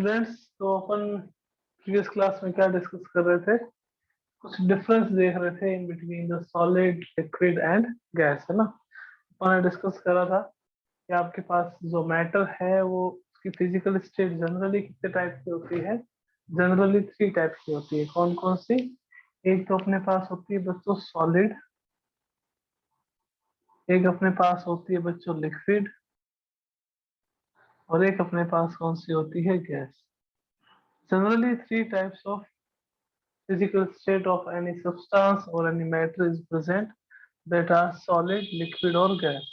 Students, तो अपन previous class में क्या डिस्कस कर रहे थे? कुछ डिफरेंस देख रहे थे in between the solid, liquid and gas, है ना। अपन ने डिस्कस करा था कि आपके पास जो मैटर है वो उसकी फिजिकल स्टेट जनरली कितने टाइप की होती है? जनरली 3 टाइप की होती है। कौन कौन सी? एक तो अपने पास होती है बच्चों सॉलिड, एक अपने पास होती है बच्चों लिक्विड, और एक अपने पास कौन सी होती है? Gas. Generally, 3 types of physical state of any substance or any matter is present, that are solid, liquid or gas.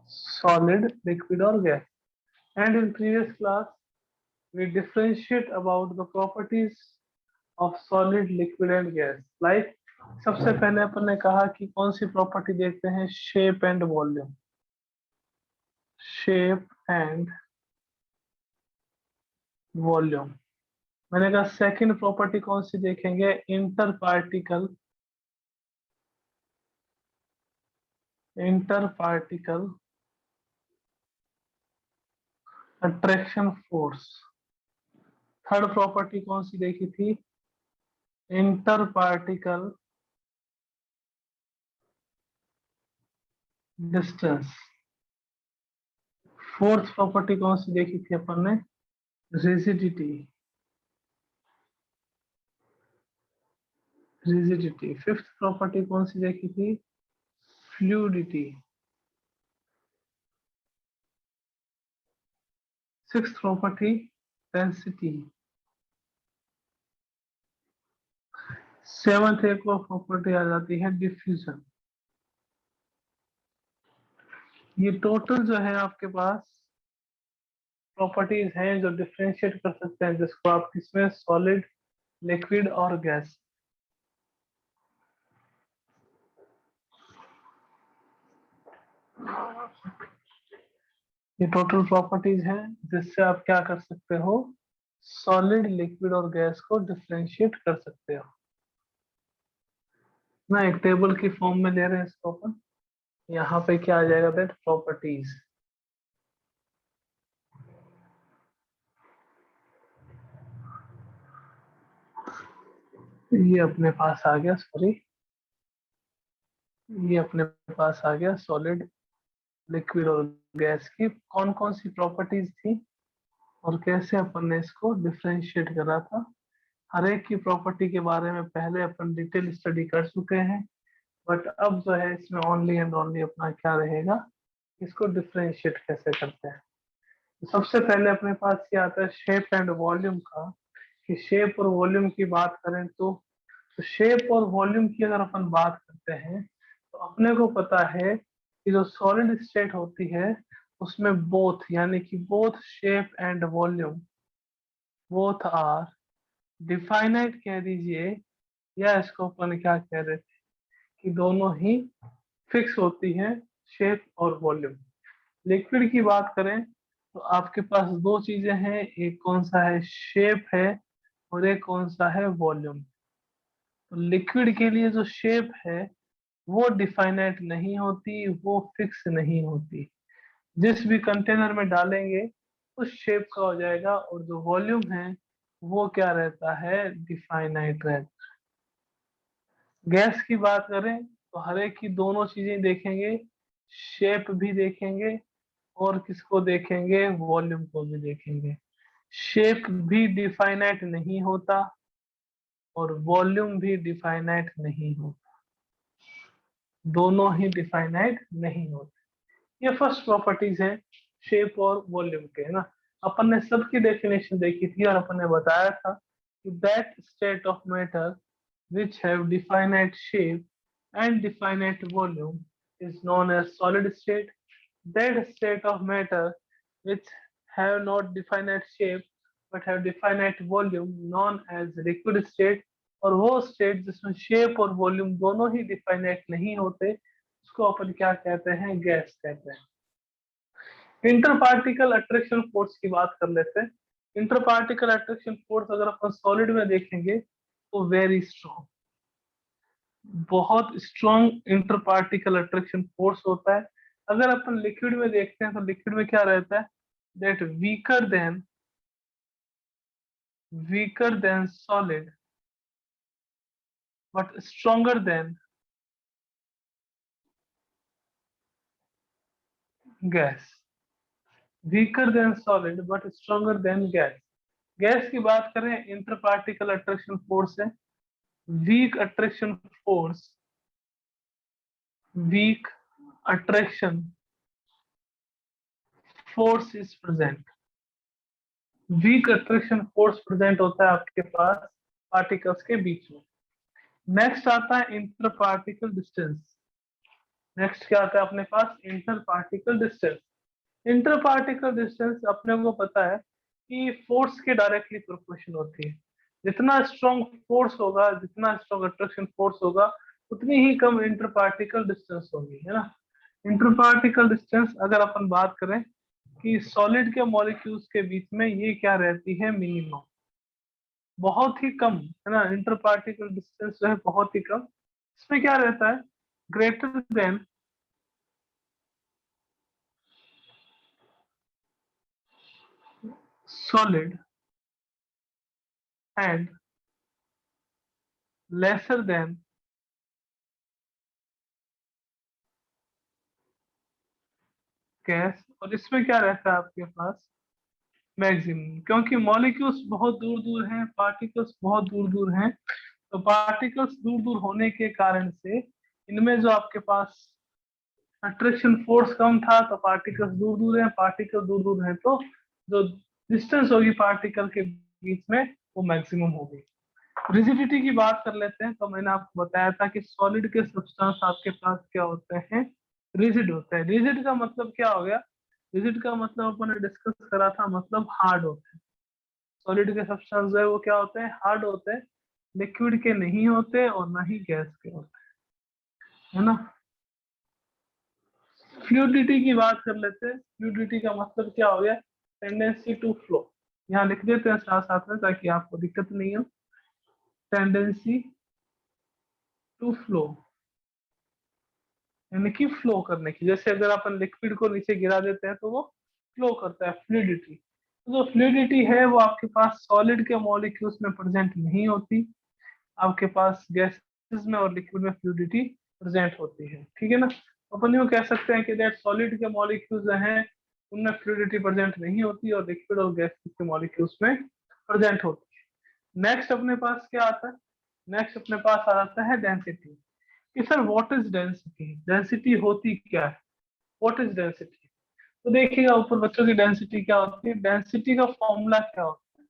Solid, liquid or gas. And in previous class, we differentiate about the properties of solid, liquid and gas. Like सबसे पहले अपन ने कहा कि कौन सी property देखते हैं? Shape and volume. Shape and volume. मैंने कहा सेकंड प्रॉपर्टी कौन सी देखेंगे? Inter particle attraction force. Third property कौन सी देखी थी? Inter particle distance. Fourth property कौन सी देखी थी अपन ने? रिजिडिटी। फिफ्थ प्रॉपर्टी कौन सी देखी थी? Fluidity. Sixth property density. Seventh एक और प्रॉपर्टी आ जाती है डिफ्यूजन। ये टोटल जो है आपके पास प्रॉपर्टीज हैं जो डिफरेंशिएट कर सकते हैं, जिसको आप किसमें? सॉलिड, लिक्विड और गैस। ये टोटल प्रॉपर्टीज हैं जिससे आप क्या कर सकते हो? सॉलिड, लिक्विड और गैस को डिफरेंशिएट कर सकते हो ना। एक टेबल की फॉर्म में ले रहे हैं इसको अपन। यहाँ पे क्या आ जाएगा? That properties. ये अपने पास आ गया, सॉरी, ये अपने पास आ गया सॉलिड, लिक्विड और गैस की कौन कौन सी प्रॉपर्टीज थी और कैसे अपन ने इसको डिफरेंशिएट करा था। हर एक की प्रॉपर्टी के बारे में पहले अपन डिटेल स्टडी कर चुके हैं, बट अब जो है इसमें ओनली एंड ओनली अपना क्या रहेगा? इसको डिफरेंशिएट कैसे करते हैं। तो सबसे पहले अपने पास क्या आता है? शेप एंड वॉल्यूम का। कि शेप और वॉल्यूम की बात करें तो शेप और वॉल्यूम की अगर अपन बात करते हैं तो अपने को पता है कि जो सॉलिड स्टेट होती है उसमें बोथ, यानी कि both shape and volume, both are definite कह दीजिए, या इसको अपन क्या कह रहे थे कि दोनों ही फिक्स होती है, शेप और वॉल्यूम। लिक्विड की बात करें तो आपके पास दो चीजें हैं, एक कौन सा है? शेप है, और एक कौन सा है? वॉल्यूम। तो लिक्विड के लिए जो शेप है वो डिफाइनाइट नहीं होती, वो फिक्स नहीं होती। जिस भी कंटेनर में डालेंगे उस शेप का हो जाएगा, और जो वॉल्यूम है वो क्या रहता है? डिफाइनाइट रहता है। गैस की बात करें तो हर एक की दोनों चीजें देखेंगे, शेप भी देखेंगे और किसको देखेंगे? वॉल्यूम को भी देखेंगे। शेप भी डिफाइनाइट नहीं होता और वॉल्यूम भी डिफाइनाइट नहीं होता, दोनों ही डिफाइनाइट नहीं होते। ये फर्स्ट प्रॉपर्टीज है शेप और वॉल्यूम के, है ना। अपन ने सबकी डेफिनेशन देखी थी और अपन ने बताया था कि that state of matter which have definite shape and definite volume is known as solid state. That state of matter which have not definite shape but have definite volume known as liquid state. और वो state जिसमें shape और volume दोनों ही definite नहीं होते उसको अपन क्या कहते हैं? गैस कहते हैं। इंटर पार्टिकल अट्रैक्शन फोर्स की बात कर लेते हैं। इंटर पार्टिकल अट्रैक्शन फोर्स अगर अपन सॉलिड में देखेंगे तो वेरी स्ट्रॉन्ग, बहुत strong inter particle attraction force होता है। अगर अपन लिक्विड में देखते हैं तो लिक्विड में क्या रहता है? that weaker than solid but stronger than gas. Weaker than solid but stronger than gas. Gas की बात करें, इंटर पार्टिकल अट्रैक्शन फोर्स है, weak attraction force, weak attraction force is present. Weak attraction force present होता है आपके पास particles के बीच में। Next आता है इंटर पार्टिकल डिस्टेंस। नेक्स्ट क्या आता है अपने पास? Inter particle distance. Inter particle distance अपने को पता है कि फोर्स के डायरेक्टली प्रोपोर्शनल होती है। जितना स्ट्रॉन्ग फोर्स होगा, जितना स्ट्रॉन्ग अट्रैक्शन फोर्स होगा, उतनी ही कम इंटर पार्टिकल डिस्टेंस होगी, है ना। इंटर पार्टिकल डिस्टेंस अगर अपन बात करें कि सॉलिड के मॉलिक्यूल्स के बीच में ये क्या रहती है? मिनिमम, बहुत ही कम, है ना। इंटर पार्टिकल डिस्टेंस जो है बहुत ही कम। इसमें क्या रहता है? Greater than solid and lesser than gas. और इसमें क्या रहता है आपके पास? मैक्सिमम, क्योंकि मॉलिक्यूल्स बहुत दूर दूर हैं, पार्टिकल्स बहुत दूर दूर हैं, तो पार्टिकल्स दूर दूर होने के कारण से इनमें जो आपके पास अट्रैक्शन फोर्स कम था, तो पार्टिकल्स दूर दूर हैं, पार्टिकल दूर दूर हैं, तो जो डिस्टेंस होगी पार्टिकल के बीच में वो मैक्सिमम होगी। रिजिडिटी की बात कर लेते हैं। तो मैंने आपको बताया था कि सॉलिड के सब्सटेंस आपके पास क्या होते हैं? रिजिड होते हैं। रिजिड का मतलब क्या हो गया? रिजिड का मतलब अपन ने डिस्कस करा था, मतलब हार्ड होते हैं। सॉलिड के सब्सटेंस जो है वो क्या होते हैं? हार्ड होते हैं, लिक्विड के नहीं होते और ना ही गैस के होते हैं, है ना। फ्लूइडिटी की बात कर लेते हैं। फ्लूइडिटी का मतलब क्या हो गया? Tendency to flow. यहाँ लिख देते हैं साथ साथ में ताकि आपको दिक्कत नहीं हो। टेंडेंसी टू फ्लो यानी कि फ्लो करने की। जैसे अगर अपन लिक्विड को नीचे गिरा देते हैं तो वो फ्लो करता है, फ्लूइडिटी। तो जो फ्लूइडिटी है वो आपके पास सॉलिड के मॉलिक्यूल्स में प्रेजेंट नहीं होती, आपके पास गैसेस में और लिक्विड में फ्लूइडिटी प्रेजेंट होती है, ठीक है ना। अपन यूँ कह सकते हैं कि दैट सॉलिड के मॉलिक्यूल्स जो हैं उनमें फ्लूइडिटी प्रेजेंट नहीं होती और लिक्विड और गैसेस के मॉलिक्यूल्स में प्रेजेंट होती है। नेक्स्ट अपने पास क्या आता है? नेक्स्ट अपने पास आ जाता है डेंसिटी। कि sir what is density? Density होती क्या है? What is density? तो देखिएगा ऊपर बच्चों की डेंसिटी क्या होती है। डेंसिटी का फॉर्मूला क्या होता है?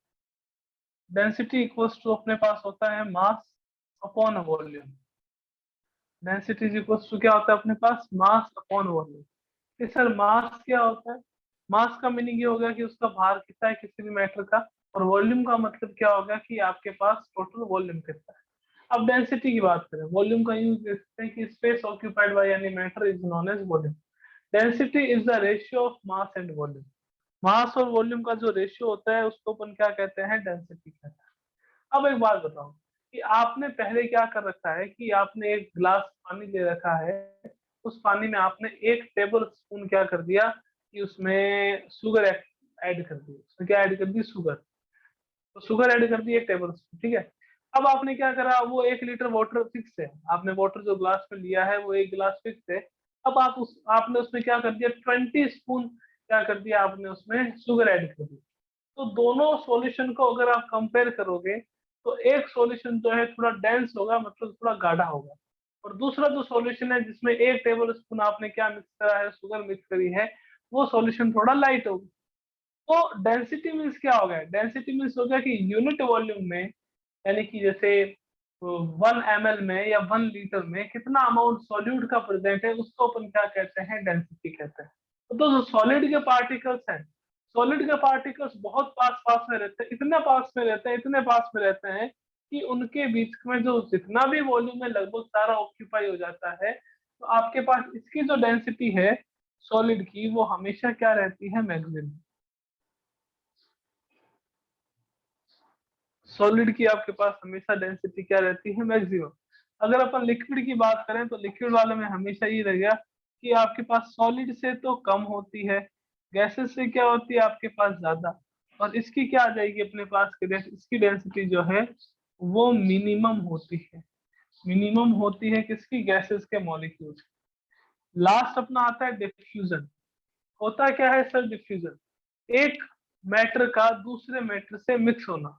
डेंसिटी इक्वल्स टू अपने पास होता है mass upon volume. Density is equals to क्या होता है अपने पास? Mass upon volume. कि सर मास क्या होता है? मास का मीनिंग ये हो गया कि उसका भार कितना है किसी भी मैटर का, और वॉल्यूम का मतलब क्या होगा कि आपके पास टोटल वॉल्यूम कितना है। अब डेंसिटी की बात करें, वॉल्यूम का यूज कर सकते हैं कि space occupied by any matter is known as volume. Density is the ratio of mass and volume. Mass और वॉल्यूम का जो रेशियो होता है उसको अपन क्या कहते हैं? डेंसिटी कहते हैं। अब एक बात बताओ कि आपने पहले क्या कर रखा है कि आपने एक गिलास पानी ले रखा है, उस पानी में आपने 1 टेबल स्पून क्या कर दिया कि उसमें शुगर ऐड कर दी। उसमें क्या ऐड कर दी? शुगर। तो शुगर ऐड कर दी 1 टेबल स्पून, ठीक है। अब आपने क्या करा? वो 1 लीटर वाटर फिक्स है, आपने वाटर जो ग्लास में लिया है वो 1 गिलास फिक्स है। अब आपने उसमें क्या कर दिया? 20 स्पून क्या कर दिया आपने? उसमें शुगर ऐड कर दी। तो दोनों सॉल्यूशन को अगर आप कंपेयर करोगे तो एक सॉल्यूशन जो है थोड़ा डेंस होगा, मतलब थोड़ा गाढ़ा होगा, और दूसरा जो सॉल्यूशन है जिसमें 1 टेबल स्पून आपने क्या मिक्स करा है? शुगर मिक्स करी है, वो सॉल्यूशन थोड़ा लाइट होगा। तो डेंसिटी मीन्स क्या हो गया? डेंसिटी मीन्स हो गया कि यूनिट वॉल्यूम में, यानी कि जैसे 1 ml में या 1 लीटर में कितना अमाउंट सॉल्यूट का प्रेजेंट है, उसको अपन क्या कहते हैं? डेंसिटी कहते हैं। तो जो सॉलिड के पार्टिकल्स हैं, सॉलिड के पार्टिकल्स बहुत पास पास में रहते हैं, इतने पास में रहते हैं, इतने पास में रहते हैं कि उनके बीच में जो जितना भी वॉल्यूम है लगभग सारा ऑक्यूपाई हो जाता है। तो आपके पास इसकी जो डेंसिटी है सॉलिड की, वो हमेशा क्या रहती है? मैक्सिमम। सॉलिड की आपके पास हमेशा डेंसिटी क्या रहती है? मैक्सिमम। अगर अपन लिक्विड की बात करें तो लिक्विड वाले में हमेशा ये रहेगा कि आपके पास सॉलिड से तो कम होती है, गैसेस से क्या होती है आपके पास ज्यादा, और इसकी क्या आ जाएगी अपने पास के इसकी डेंसिटी जो है वो मिनिमम होती है। मिनिमम होती है किसकी, गैसेस के मॉलिक्यूल। लास्ट अपना आता है डिफ्यूजन। होता क्या है सर डिफ्यूजन, एक मैटर का दूसरे मैटर से मिक्स होना,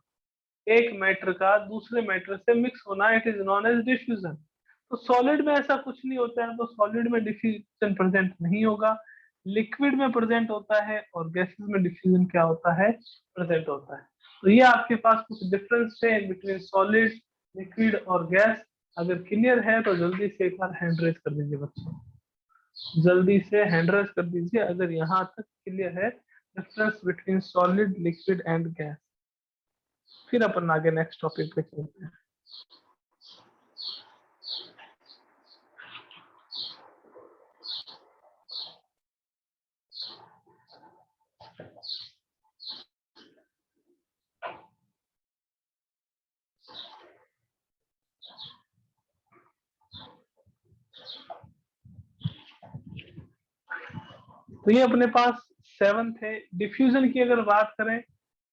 एक मैटर का दूसरे मैटर से मिक्स होना, it is known as diffusion. तो सॉलिड में ऐसा कुछ नहीं होता है, तो सॉलिड में डिफ्यूजन प्रेजेंट नहीं होगा, लिक्विड में प्रेजेंट होता है, और गैसेस में डिफ्यूजन क्या होता है, प्रेजेंट होता है। तो ये आपके पास कुछ डिफरेंस है बिटवीन सॉलिड, लिक्विड और गैस। अगर क्लियर है तो जल्दी से एक बार हैंड रेज कर दीजिए बच्चों, जल्दी से हैंड रेज कर दीजिए अगर यहाँ तक क्लियर है difference between solid, liquid and gas. फिर अपन आगे नेक्स्ट टॉपिक पे चलते हैं। तो ये अपने पास सेवंथ है। डिफ्यूजन की अगर बात करें,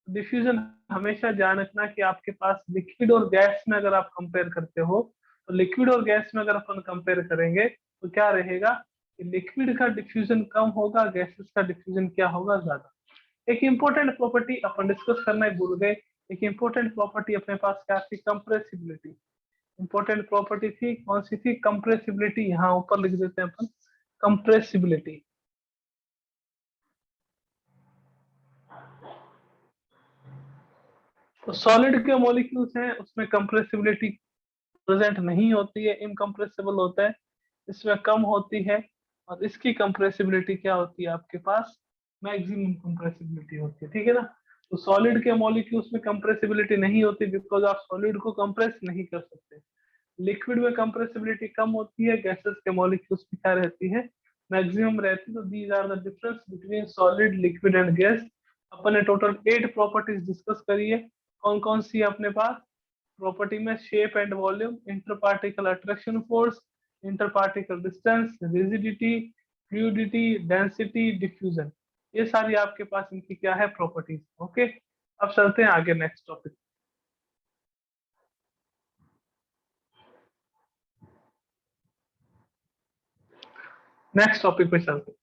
डिफ्यूजन हमेशा ध्यान रखना कि आपके पास लिक्विड और गैस में अगर आप कंपेयर करते हो, तो लिक्विड और गैस में अगर अपन कंपेयर करेंगे तो क्या रहेगा कि लिक्विड का डिफ्यूजन कम होगा, गैसेस का डिफ्यूजन क्या होगा, ज्यादा। एक इंपॉर्टेंट प्रॉपर्टी अपन डिस्कस करना ही भूल गए, एक इंपॉर्टेंट प्रॉपर्टी अपने पास क्या थी, कंप्रेसिबिलिटी। इंपॉर्टेंट प्रॉपर्टी थी कौन सी थी, कंप्रेसिबिलिटी। यहाँ ऊपर लिख देते हैं अपन कंप्रेसिबिलिटी। तो सॉलिड के मॉलिक्यूल्स हैं उसमें कंप्रेसिबिलिटी प्रेजेंट नहीं होती है, इनकम्प्रेसिबल होता है, इसमें कम होती है। और इसकी कंप्रेसिबिलिटी क्या होती है आपके पास, मैक्सिमम कंप्रेसिबिलिटी होती है, ठीक है ना। तो सॉलिड के मॉलिक्यूल्स में कंप्रेसिबिलिटी नहीं होती बिकॉज आप सॉलिड को कंप्रेस नहीं कर सकते। लिक्विड में कंप्रेसिबिलिटी कम होती है, गैसेस के मॉलिक्यूल्स में क्या रहती है, मैक्सिमम रहती है। तो these are the difference between solid, liquid and gas. अपन ने टोटल 8 प्रॉपर्टीज डिस्कस करी है। कौन कौन सी है अपने पास प्रॉपर्टी में, shape and volume, inter particle attraction force, inter particle distance, rigidity, fluidity, density, diffusion. ये सारी आपके पास इनकी क्या है प्रॉपर्टीज। ओके, अब चलते हैं आगे नेक्स्ट टॉपिक। नेक्स्ट टॉपिक पे चलते हैं।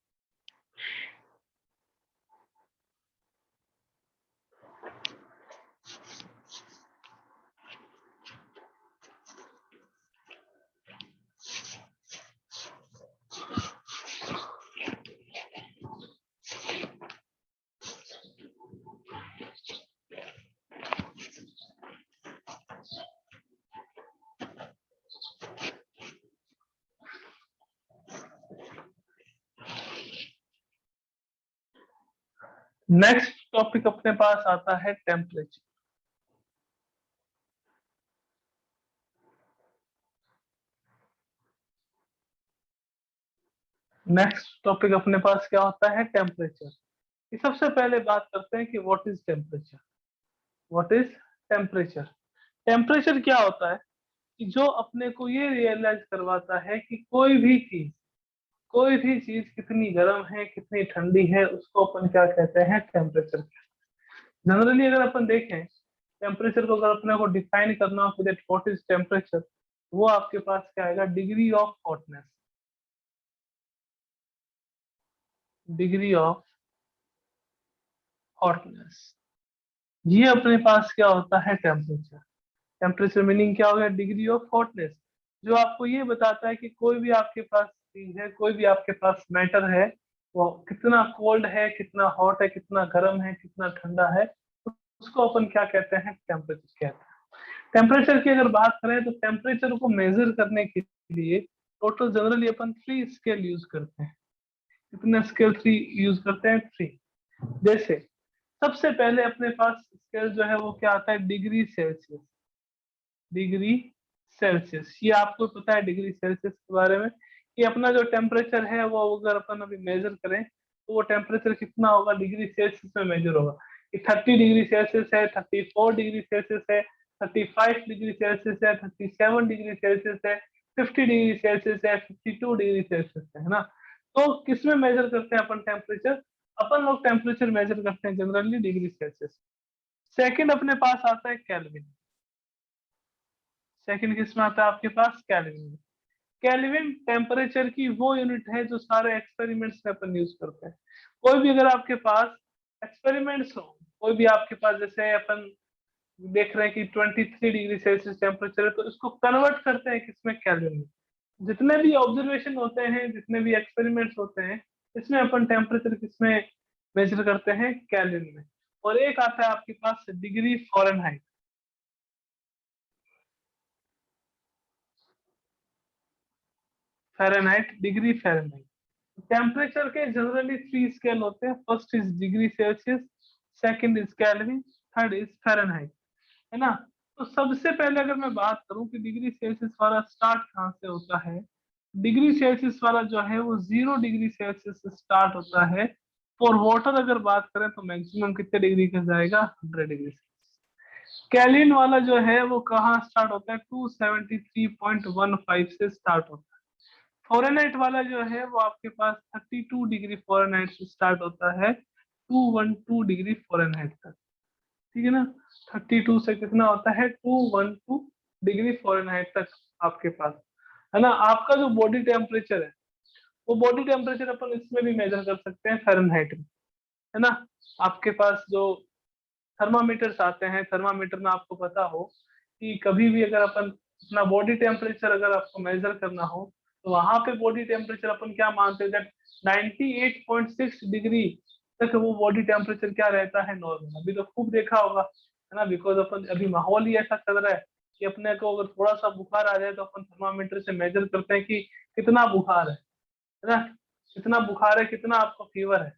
नेक्स्ट टॉपिक अपने पास आता है टेम्परेचर। नेक्स्ट टॉपिक अपने पास क्या होता है, टेम्परेचर। ये सबसे पहले बात करते हैं कि what is temperature. What is temperature. Temperature क्या होता है कि जो अपने को ये रियलाइज करवाता है कि कोई भी चीज कितनी गर्म है कितनी ठंडी है, उसको अपन क्या कहते हैं, टेम्परेचर। जनरली अगर अपन देखें टेम्परेचर को, अगर अपने को डिफाइन करना हो दैट व्हाट इज टेम्परेचर, वो आपके पास क्या आएगा, degree of hotness. Degree of hotness, ये अपने पास क्या होता है टेम्परेचर। टेम्परेचर मीनिंग क्या हो गया, डिग्री ऑफ हॉटनेस, जो आपको ये बताता है कि कोई भी आपके पास चीज है, कोई भी आपके पास मैटर है, वो कितना कोल्ड है, कितना हॉट है, कितना गर्म है, कितना ठंडा है, उसको अपन क्या कहते हैं, टेम्परेचर कहते हैं। टेम्परेचर की अगर बात करें तो टेम्परेचर को मेजर करने के लिए टोटल जनरली अपन 3 स्केल यूज करते हैं। कितने स्केल 3 यूज करते हैं, 3। जैसे सबसे पहले अपने पास स्केल जो है वो क्या आता है, डिग्री सेल्सियस। डिग्री सेल्सियस, ये आपको पता है डिग्री सेल्सियस के बारे में, कि अपना जो टेम्परेचर है वो अगर अपन अभी मेजर करें तो वो टेम्परेचर कितना होगा, डिग्री सेल्सियस में मेजर होगा। कि 30 डिग्री सेल्सियस है, 34 डिग्री सेल्सियस है, 35 डिग्री सेल्सियस है, 37 डिग्री सेल्सियस है, 50 डिग्री सेल्सियस है, 52 डिग्री सेल्सियस है ना। तो किसमें मेजर करते हैं अपन टेम्परेचर, अपन लोग टेम्परेचर मेजर करते हैं जनरली डिग्री सेल्सियस। सेकंड अपने पास आता है केल्विन। सेकंड किसमें आता है आपके पास? केल्विन में। केल्विन टेम्परेचर की वो यूनिट है जो सारे एक्सपेरिमेंट्स में अपन यूज करते हैं। कोई भी अगर आपके पास एक्सपेरिमेंट्स हो, कोई भी आपके पास, जैसे अपन देख रहे हैं कि 23 डिग्री सेल्सियस टेम्परेचर है, तो इसको कन्वर्ट करते हैं किसमें? केल्विन में। जितने भी ऑब्जर्वेशन होते हैं, जितने भी एक्सपेरिमेंट्स होते हैं, इसमें अपन टेम्परेचर किसमें मेजर करते हैं? केल्विन में। और एक आता है आपके पास degree Fahrenheit. Fahrenheit, degree Fahrenheit. Temperature के जनरली 3 स्केल होते हैं। First is degree Celsius, second is Kelvin, third is Fahrenheit, है ना। तो सबसे पहले अगर मैं बात करूं कि डिग्री सेल्सियस वाला स्टार्ट कहाँ से होता है, डिग्री सेल्सियस वाला जो है वो 0 डिग्री सेल्सियस से स्टार्ट होता है। फॉर वाटर अगर बात करें तो मैक्सिमम कितने डिग्री का जाएगा? 100 डिग्री। केल्विन वाला जो है वो कहाँ स्टार्ट होता है? 273.15 से स्टार्ट होता है। फ़ारेनहाइट वाला जो है वो आपके पास 32 डिग्री फ़ारेनहाइट से स्टार्ट होता है, 212 डिग्री फ़ारेनहाइट तक। ठीक है ना। 32 से कितना होता है? 212 डिग्री फ़ारेनहाइट तक आपके पास, है ना। आपका जो बॉडी टेम्परेचर है, वो बॉडी टेम्परेचर अपन इसमें भी मेजर कर सकते हैं, फ़ारेनहाइट में, है ना। आपके पास जो थर्मामीटर्स आते हैं, थर्मामीटर में आपको पता हो कि कभी भी अगर अपन अपना बॉडी टेम्परेचर अगर आपको मेजर करना हो, तो वहां पे बॉडी टेम्परेचर अपन क्या मानते हैं? 98.6 डिग्री तक वो बॉडी टेम्परेचर क्या रहता है? नॉर्मल। अभी तो खूब देखा होगा, है ना, बिकॉज अपन अभी माहौल ही ऐसा चल रहा है कि अपने को अगर थोड़ा सा बुखार आ जाए तो अपन थर्मामीटर से मेजर करते हैं कि कितना बुखार है ना, कितना बुखार है, कितना आपको फीवर है।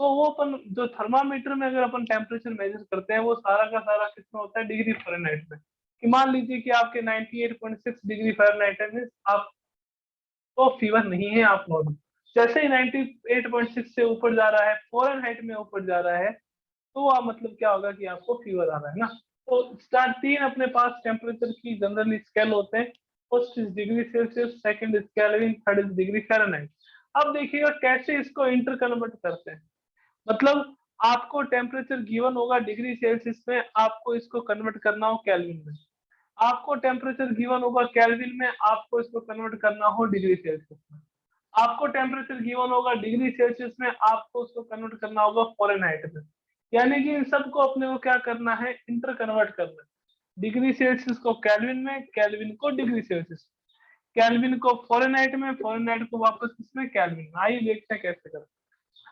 तो वो अपन जो थर्मामीटर में अगर अपन टेम्परेचर मेजर करते हैं, वो सारा का सारा कितना होता है? डिग्री फ़ारेनहाइट में। कि मान लीजिए कि आपके 98.6 डिग्री फ़ारेनहाइट है, मींस आप तो फीवर नहीं है, आप नॉर्मल। जैसे ही 98.6 से ऊपर जा रहा है, फ़ारेनहाइट में ऊपर जा रहा है, तो आप मतलब क्या होगा कि आपको फीवर आ रहा है ना। तो स्टार्ट 3 अपने पास टेम्परेचर की जनरली स्केल होते हैं। First is degree Celsius, second is Kelvin, third is degree Fahrenheit. अब देखिएगा कैसे इसको इंटर कन्वर्ट करते हैं। मतलब आपको टेम्परेचर गिवन होगा डिग्री सेल्सियस में, आपको इसको कन्वर्ट करना हो केल्विन में। आपको टेम्परेचर गिवन होगा केल्विन में, आपको इसको कन्वर्ट करना हो डिग्री सेल्सियस में। आपको टेम्परेचर गिवन होगा डिग्री सेल्सियस में, आपको उसको कन्वर्ट करना होगा फ़ारेनहाइट में। यानी कि इन सबको अपने को क्या करना है? इंटर कन्वर्ट करना है। डिग्री सेल्सियस को केल्विन में, केल्विन को डिग्री सेल्सियस, केल्विन को फ़ारेनहाइट में, फ़ारेनहाइट को वापस किसमें? केल्विन में। आइए देखते हैं कैसे करते हैं।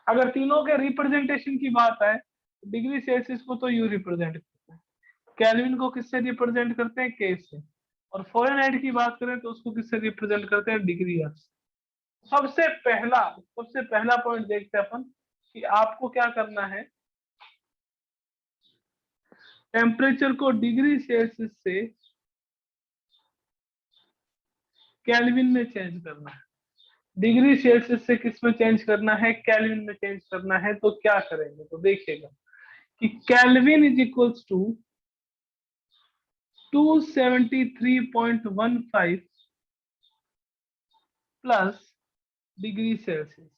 अगर तीनों के रिप्रेजेंटेशन की बात है, डिग्री सेल्सियस को तो यू रिप्रेजेंट करते हैं, केल्विन को किससे रिप्रेजेंट करते हैं? के से, और फ़ारेनहाइट की बात करें तो उसको किससे रिप्रेजेंट करते हैं? Degree F. सबसे पहला पॉइंट देखते हैं अपन कि आपको क्या करना है, टेम्परेचर को डिग्री सेल्सियस से केल्विन में चेंज करना है। डिग्री सेल्सियस से किस में चेंज करना है? केल्विन में चेंज करना है। तो क्या करेंगे? तो देखिएगा कि kelvin is equals to 273.15 plus degree Celsius.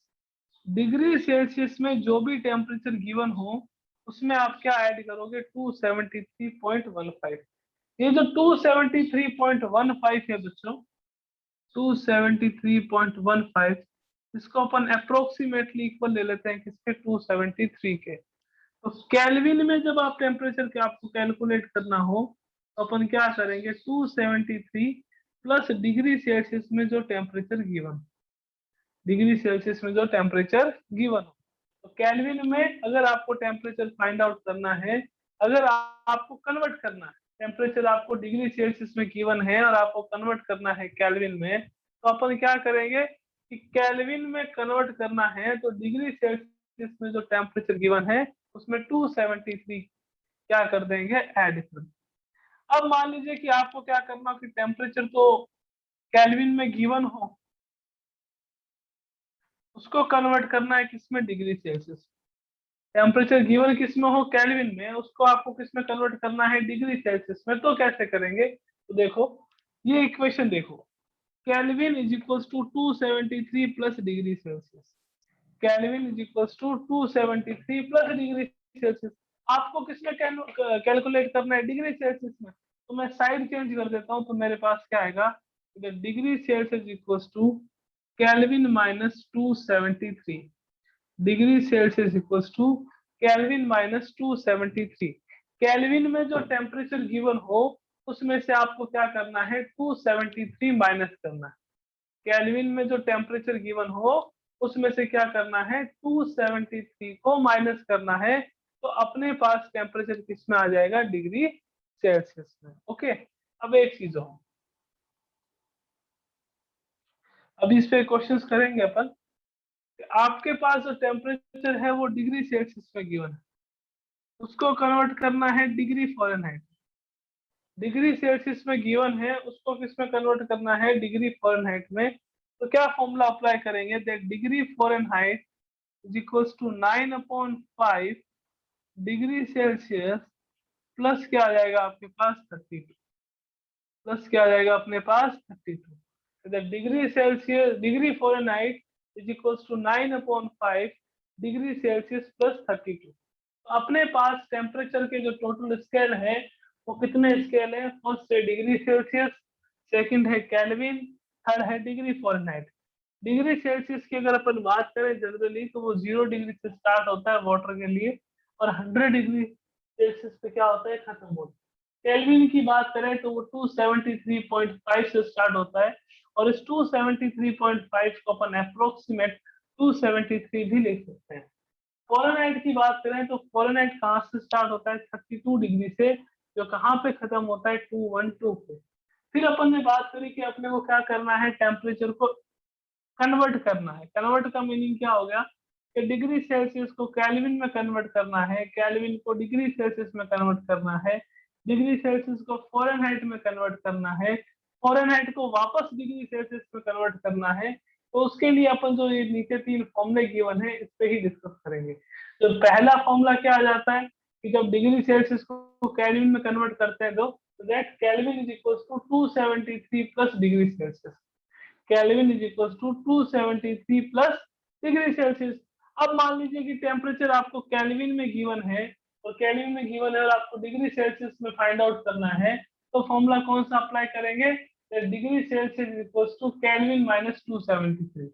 Degree Celsius में जो भी टेम्परेचर गिवन हो, उसमें आप क्या ऐड करोगे? 273.15। ये जो 273.15 है बच्चों, 273.15, इसको अपन अप्रोक्सीमेटली इक्वल ले लेते हैं किसके? 273 के। तो केल्विन में जब आप टेम्परेचर के आपको कैलकुलेट करना हो, तो अपन क्या करेंगे? 273 प्लस डिग्री सेल्सियस में जो टेम्परेचर गिवन, डिग्री सेल्सियस में जो टेम्परेचर गिवन हो। तो केल्विन में अगर आपको टेम्परेचर फाइंड आउट करना है, अगर आपको कन्वर्ट करना है, टेम्परेचर आपको डिग्री सेल्सियस में गिवन है और आपको कन्वर्ट करना है केल्विन में, तो अपन क्या करेंगे कि केल्विन में कन्वर्ट करना है तो डिग्री सेल्सियस में जो टेम्परेचर गिवन है उसमें 273 क्या कर देंगे? ऐड कर देंगे। अब मान लीजिए कि आपको क्या करना कि टेम्परेचर तो केल्विन में गिवन हो, उसको कन्वर्ट करना है किसमें? Degree Celsius. टेम्परेचर गिवन किसमें हो? केल्विन में, उसको आपको किसमें कन्वर्ट करना है? डिग्री सेल्सियस में। तो कैसे करेंगे? तो देखो, ये इक्वेशन देखो, kelvin is equals to 273 plus degree Celsius. Kelvin is equals to 273 plus degree Celsius. आपको किसमें कैलकुलेट करना है? डिग्री सेल्सियस में। तो मैं साइड चेंज कर देता हूं, तो मेरे पास क्या आएगा? Degree Celsius equals to kelvin minus 273। Degree Celsius equals to kelvin minus 273। Kelvin में जो टेम्परेचर गिवन हो उसमें से आपको क्या करना है? 273 माइनस करना है। केल्विन में जो टेम्परेचर गिवन हो उसमें से क्या करना है? 273 को माइनस करना है। तो अपने पास टेम्परेचर किस में आ जाएगा? डिग्री सेल्सियस में। ओके, अब एक चीज हो, अब इस पे क्वेश्चंस करेंगे अपन। आपके पास जो टेम्परेचर है वो डिग्री सेल्सियस में गिवन है, उसको कन्वर्ट करना है डिग्री फ़ारेनहाइट। डिग्री सेल्सियस में गिवन है, उसको किस में कन्वर्ट करना है? डिग्री फ़ारेनहाइट में। तो क्या फॉर्मूला अप्लाई करेंगे? That degree Fahrenheit is equals to 9/5 degree Celsius plus क्या आ जाएगा आपके पास? 32। प्लस क्या आ जाएगा अपने पास? 32। That degree Celsius, degree Fahrenheit is equals to 9/5 degree Celsius plus 32। तो अपने पास टेम्परेचर के जो टोटल स्केल है वो कितने स्केल है? फर्स्ट है डिग्री सेल्सियस, सेकंड है केल्विन, थर्ड है डिग्री फ़ारेनहाइट। डिग्री सेल्सियस की अगर अपन बात करें जनरली तो वो 0 डिग्री से स्टार्ट होता है वाटर के लिए, और 100 डिग्री सेल्सियस पे क्या होता है? खत्म होता है। केल्विन की बात करें तो वो 273.5 से स्टार्ट होता है, और इस 273.5 को अपन अप्रोक्सीमेट 273 भी लिख सकते हैं। फ़ारेनहाइट की बात करें तो फ़ारेनहाइट कहाँ से स्टार्ट होता है? 32 डिग्री से, जो कहाँ पे खत्म होता है? 212 पे। फिर अपन ने बात करी कि अपने को क्या करना है? टेम्परेचर को कन्वर्ट करना है। कन्वर्ट का मीनिंग क्या हो गया? कि डिग्री सेल्सियस को केल्विन में कन्वर्ट करना है, केल्विन को डिग्री सेल्सियस में कन्वर्ट करना है, डिग्री सेल्सियस को फ़ारेनहाइट में कन्वर्ट करना है, फ़ारेनहाइट को वापस डिग्री सेल्सियस में कन्वर्ट करना है। तो उसके लिए अपन जो ये नीचे 3 फॉर्मूले गिवन है इस पे ही डिस्कस करेंगे। तो पहला फॉर्मूला क्या आ जाता है कि जब डिग्री सेल्सियस को केल्विन में कन्वर्ट करते हैं तो that kelvin is equals to 273 plus degree Celsius. Kelvin is equal to 273 plus degree Celsius. अब मान लीजिए कि टेम्परेचर आपको केल्विन में गिवन है, और केल्विन में गिवन है और आपको डिग्री सेल्सियस में फाइंड आउट करना है, तो फॉर्मूला कौन सा अप्लाई करेंगे? Degree Celsius is equal to kelvin minus 273।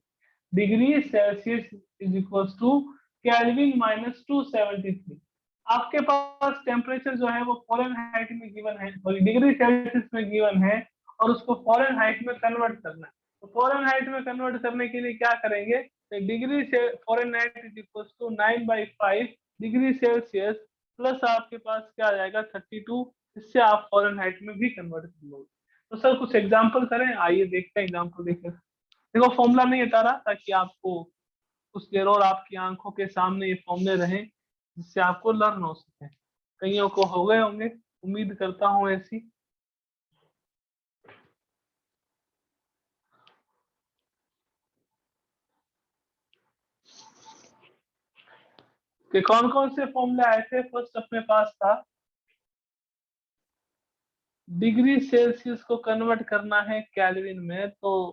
Degree Celsius is equal to kelvin minus 273। आपके पास टेम्परेचर जो है वो फ़ारेनहाइट में गिवन है और डिग्री सेल्सियस में गिवन है, और उसको फ़ारेनहाइट में कन्वर्ट करना है। तो फ़ारेनहाइट में कन्वर्ट करने के लिए क्या करेंगे? डिग्री से Fahrenheit is equal to 9/5 degree Celsius plus आपके पास क्या आ जाएगा? 32। इससे आप फ़ारेनहाइट में भी कन्वर्ट कर लोगे। तो सर कुछ एग्जांपल करें, आइए देखते हैं एग्जांपल देखें। देखो फॉर्मूला नहीं हटा रहा ताकि आपको कुछ देर और आपकी आंखों के सामने ये फॉर्मूले रहें, जिससे आपको लर्न हो सके। कईयों को हो गए होंगे, उम्मीद करता हूँ ऐसी। कि कौन कौन से फॉर्मूले आए थे? फर्स्ट अपने पास था डिग्री सेल्सियस को कन्वर्ट करना है केल्विन में, तो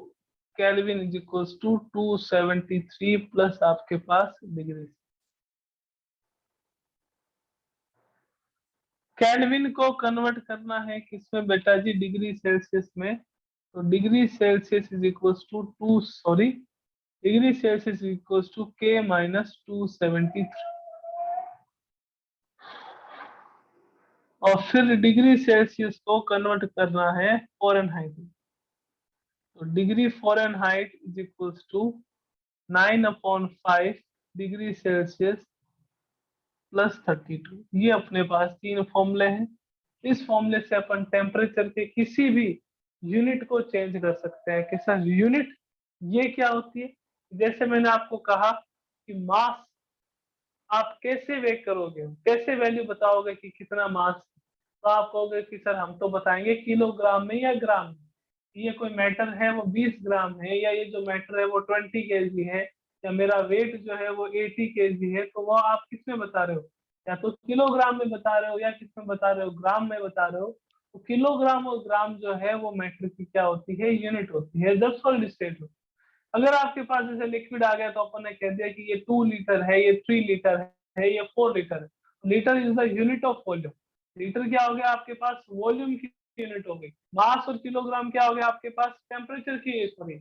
kelvin is equals to 273 plus आपके पास डिग्री। केल्विन को कन्वर्ट करना है किसमें बेटा जी? डिग्री सेल्सियस में। तो degree Celsius is equals to degree Celsius is equals to K minus 273, और फिर डिग्री सेल्सियस को कन्वर्ट करना है फ़ारेनहाइट में। तो degree Fahrenheit is equals to 9/5 degree Celsius plus 32। ये अपने पास 3 फॉर्मूले हैं। इस फॉर्मूले से अपन टेम्परेचर के किसी भी यूनिट को चेंज कर सकते हैं। कि सर यूनिट ये क्या होती है? जैसे मैंने आपको कहा कि मास आप कैसे वे करोगे, कैसे वैल्यू बताओगे कि कितना मास? तो आप कहोगे कि सर हम तो बताएंगे किलोग्राम में या ग्राम में। ये कोई मैटर है वो 20 ग्राम है, या ये जो मैटर है वो 20 केजी है, या मेरा वेट जो है वो 80 केजी है, तो वो आप किस में बता रहे हो? या तो किलोग्राम में बता रहे हो या किस में बता रहे हो? ग्राम में बता रहे हो। तो किलोग्राम और ग्राम जो है वो मैटर की क्या होती है? यूनिट होती है जब सॉलिड स्टेट हो। अगर आपके पास जैसे लिक्विड आ गया तो अपन ने कह दिया कि ये 2 लीटर है, ये 3 लीटर है, ये 4 लीटर है। Litre is the unit of volume. Litre क्या हो गया आपके पास, वॉल्यूम की यूनिट हो गई। मास और किलोग्राम क्या हो गया आपके पास, टेम्परेचर की, सॉरी,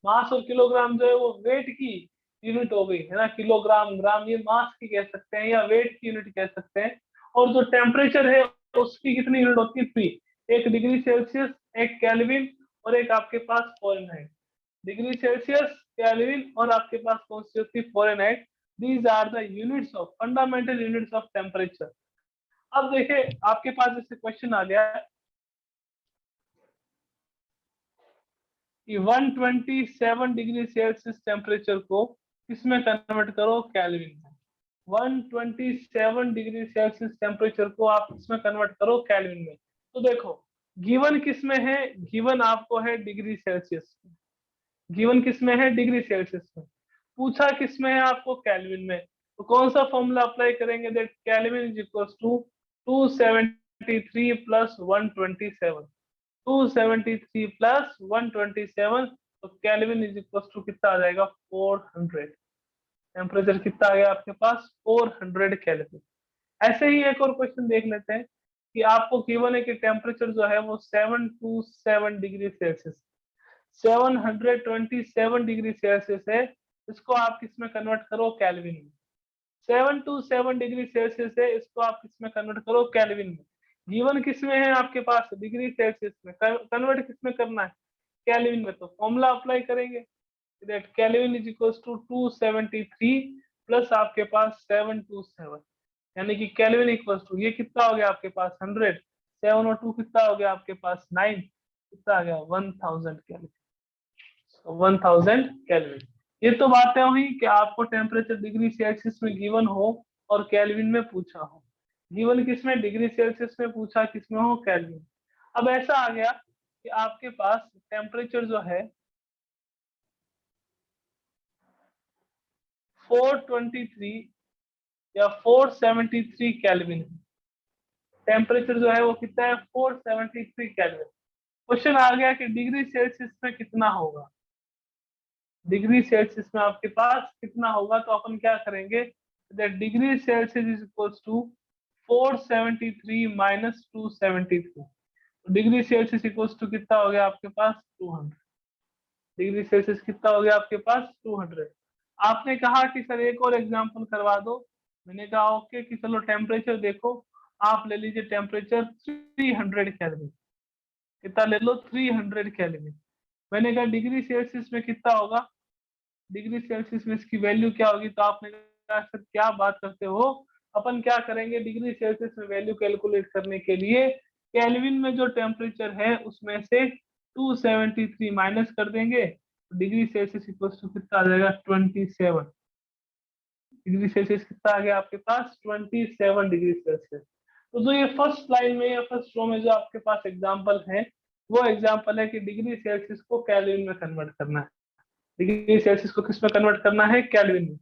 मास और किलोग्राम जो है वो वेट की यूनिट हो गई है ना। किलोग्राम, ग्राम ये मास की कह सकते हैं या वेट की यूनिट कह सकते हैं। और जो टेम्परेचर है उसकी कितनी यूनिट होती है, पी। एक डिग्री सेल्सियस, एक केल्विन, और एक आपके पास फ़ारेनहाइट। डिग्री सेल्सियस, केल्विन और आपके पास कौन सी होती है, Fahrenheit. These are the units of, fundamental units of temperature. अब देखिए आपके पास जैसे क्वेश्चन आ गया कि 127 डिग्री सेल्सियस टेम्परेचर को किसमें कन्वर्ट करो, केल्विन में। 127 डिग्री सेल्सियस टेम्परेचर को आप किसमें कन्वर्ट करो, केल्विन में। तो देखो गिवन किसमें है, गिवन आपको है डिग्री सेल्सियस। गिवन किसमें है, डिग्री सेल्सियस में। पूछा किसमें है आपको, केल्विन में। तो कौन सा फॉर्मूला अप्लाई करेंगे, that kelvin is equals to 273 plus 127। 273 plus 127, तो केल्विन इज इक्वल्स टू कितना आ जाएगा, 400। टेम्परेचर कितना आ गया आपके पास, 400 केल्विन। ऐसे ही एक और क्वेश्चन देख लेते हैं कि आपको गिवन है कि टेम्परेचर जो है वो 727 डिग्री सेल्सियस, 727 डिग्री सेल्सियस है। इसको आप किसमें कन्वर्ट करो, केल्विन में। 727 डिग्री सेल्सियस है, इसको आप किसमें कन्वर्ट करो, केल्विन में। गिवन किसमें है आपके पास, डिग्री सेल्सियस में। कन्वर्ट किसमें करना है, केल्विन में। तो फॉर्मूला अप्लाई करेंगे, that kelvin is equals to 273 plus आपके पास 727, यानी कि केल्विन इक्वल्स टू ये कितना हो गया आपके पास 100, 7 और 2 कितना हो गया आपके पास 9, कितना आ गया 1000 केल्विन। 1000 केल्विन। ये तो बातें हुई कि आपको टेम्परेचर डिग्री सेल्सियस में गिवन हो और केल्विन में पूछा हो। गिवन किसमें, डिग्री सेल्सियस में, पूछा किसमें हो, केल्विन। अब ऐसा आ गया कि आपके पास टेम्परेचर जो है 423 या 473 केल्विन है। टेम्परेचर जो है वो कितना है, 473 केल्विन। क्वेश्चन आ गया कि डिग्री सेल्सियस में कितना होगा, डिग्री सेल्सियस में आपके पास कितना होगा। तो अपन क्या करेंगे, degree Celsius is equals to 473 minus 273। Degree Celsius equals to कितना हो गया आपके पास, 200। डिग्री सेल्सियस कितना हो गया आपके पास, 200। आपने कहा कि सर एक और एग्जांपल करवा दो। मैंने कहा ओके कि चलो टेम्परेचर देखो, आप ले लीजिए टेम्परेचर 300 केल्विन। कितना ले लो, 300 केल्विन। मैंने कहा डिग्री सेल्सियस में कितना होगा, डिग्री सेल्सियस में इसकी वैल्यू क्या होगी। तो आपने कहा सर क्या बात करते हो, अपन क्या करेंगे, डिग्री सेल्सियस में वैल्यू कैलकुलेट करने के लिए केल्विन में जो टेम्परेचर है उसमें से 273 माइनस कर देंगे। डिग्री सेल्सियस इक्वल्स टू कितना आ जाएगा, 27 डिग्री सेल्सियस। कितना आ गया आपके पास, 27 डिग्री सेल्सियस। तो जो ये फर्स्ट लाइन में या फर्स्ट रो में जो आपके पास एग्जांपल है, वो एग्जांपल है कि डिग्री सेल्सियस को केल्विन में कन्वर्ट करना है। डिग्री सेल्सियस को किस में कन्वर्ट करना है, केल्विन में।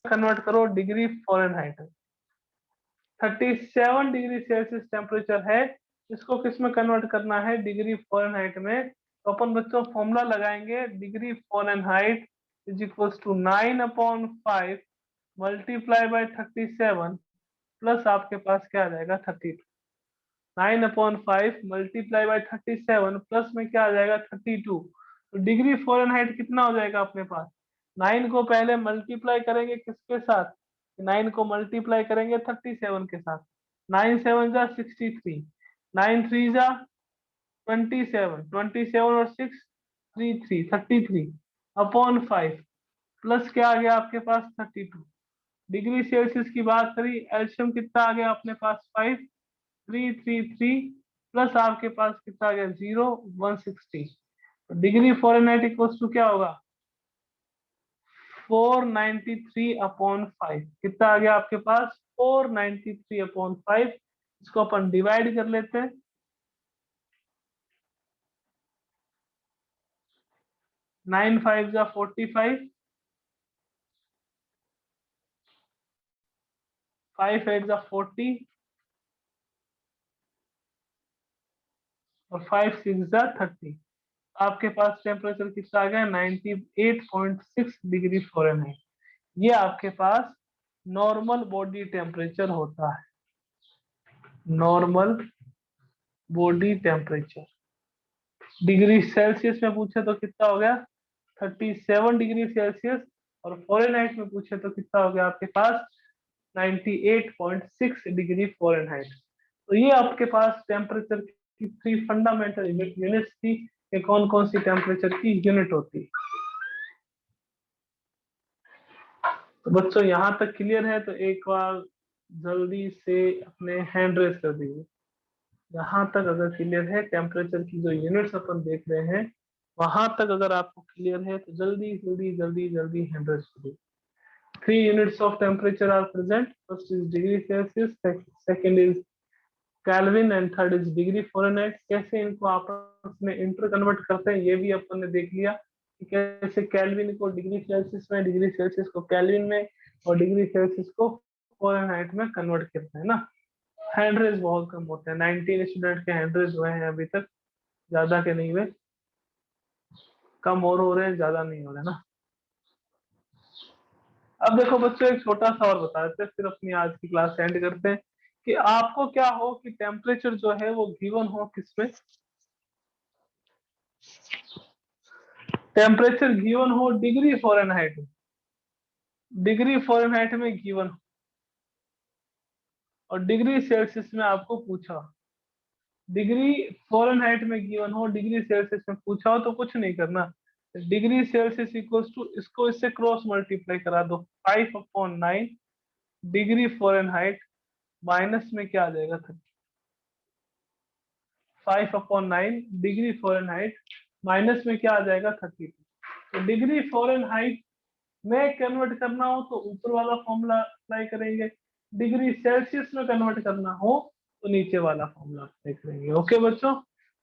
कन्वर्ट करो degree Fahrenheit. 37 degree Celsius temperature है, इसको किस में कन्वर्ट करना है, डिग्री फ़ारेनहाइट में। तो अपन बच्चों फॉर्मूला लगाएंगे, degree Fahrenheit is equals to 9/5 multiply by 37 plus आपके पास क्या आ जाएगा 32। 9/5 मल्टीप्लाई बाय 37 प्लस में क्या आ जाएगा 32। तो डिग्री फ़ारेनहाइट कितना हो जाएगा अपने पास, 9 को पहले मल्टीप्लाई करेंगे किसके साथ, 9 को मल्टीप्लाई करेंगे 37 के साथ। 9 7 जा 63, 9 3 जा 27, 27 और 6 33, 33 अपॉन 5 प्लस क्या आ गया आपके पास 32। डिग्री सेल्सियस की बात करी, एल्शियम कितना आ गया अपने पास 5, 333 प्लस आपके पास कितना आ गया 0, 160। डिग्री फ़ारेनहाइट इक्वल्स टू क्या होगा 493/5 कितना आ गया आपके पास? 493/5। इसको अपन डिवाइड कर लेते हैं। 9 5 जा 45, 5 8 जा 40 और 5 6 जा 30। आपके पास टेम्परेचर कितना आ गया? 98.6 डिग्री फ़ारेनहाइट। ये आपके पास नॉर्मल बॉडी टेम्परेचर होता है। Normal body temperature degree Celsius में पूछे तो कितना हो गया? 37 डिग्री सेल्सियस। और फ़ारेनहाइट में पूछे तो कितना हो गया आपके पास? 98.6 डिग्री फ़ारेनहाइट। तो ये आपके पास टेम्परेचर की 3 फंडामेंटल यूनिट्स थी कि कौन कौन सी टेम्परेचर की यूनिट होती है। तो बच्चों यहाँ तक क्लियर है? तो एक बार जल्दी से अपने हैंड रेस कर दीजिए। यहाँ तक अगर क्लियर है, टेम्परेचर की जो यूनिट्स अपन देख रहे हैं वहां तक अगर आपको क्लियर है तो जल्दी जल्दी जल्दी जल्दी हैंड रेस करिए। 3 units of temperature are present. First is degree Celsius, second is Kelvin and third is degree Fahrenheit। कैसे इनको आपस में इंटर कन्वर्ट करते हैं ये भी अपन ने देख लिया कि कैसे केल्विन को डिग्री सेल्सियस में, डिग्री सेल्सियस को केल्विन में और डिग्री सेल्सियस को फ़ारेनहाइट में कन्वर्ट करते हैं ना। हैंड रेस बहुत कम होते हैं, 19 स्टूडेंट के हैंड रेस हुए हैं अभी तक, ज्यादा के नहीं हुए। कम और हो रहे हैं, ज्यादा नहीं हो रहे ना। अब देखो बच्चों, एक छोटा सा और बता देते हैं फिर अपनी आज की क्लास एंड करते हैं कि आपको क्या हो कि टेम्परेचर जो है वो गिवन हो किसमें? टेम्परेचर गिवन हो डिग्री फ़ारेनहाइट में। डिग्री फ़ारेनहाइट में गिवन हो और डिग्री सेल्सियस में आपको पूछा। डिग्री फ़ारेनहाइट में गिवन हो, डिग्री सेल्सियस में पूछा हो तो कुछ नहीं करना। डिग्री सेल्सियस इक्वल्स टू, इसको इससे क्रॉस मल्टीप्लाई करा दो, 5/9 डिग्री फ़ारेनहाइट माइनस में क्या आ जाएगा? 5/9 डिग्री फ़ारेनहाइट माइनस में क्या आ जाएगा? 32। तो डिग्री फ़ारेनहाइट में कन्वर्ट करना हो तो ऊपर वाला फॉर्मूला अप्लाई करेंगे, डिग्री सेल्सियस में कन्वर्ट करना हो तो नीचे वाला फॉर्मूला अप्लाई करेंगे। ओके बच्चों,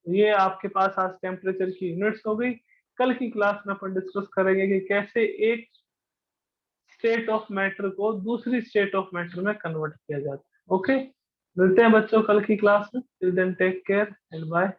ये आपके पास आज टेम्परेचर की यूनिट्स हो गई। कल की क्लास में अपन डिस्कस करेंगे कि कैसे एक स्टेट ऑफ मैटर को दूसरी स्टेट ऑफ मैटर में कन्वर्ट किया जाता है। ओके, मिलते हैं बच्चों कल की क्लास में। Till then take care and bye.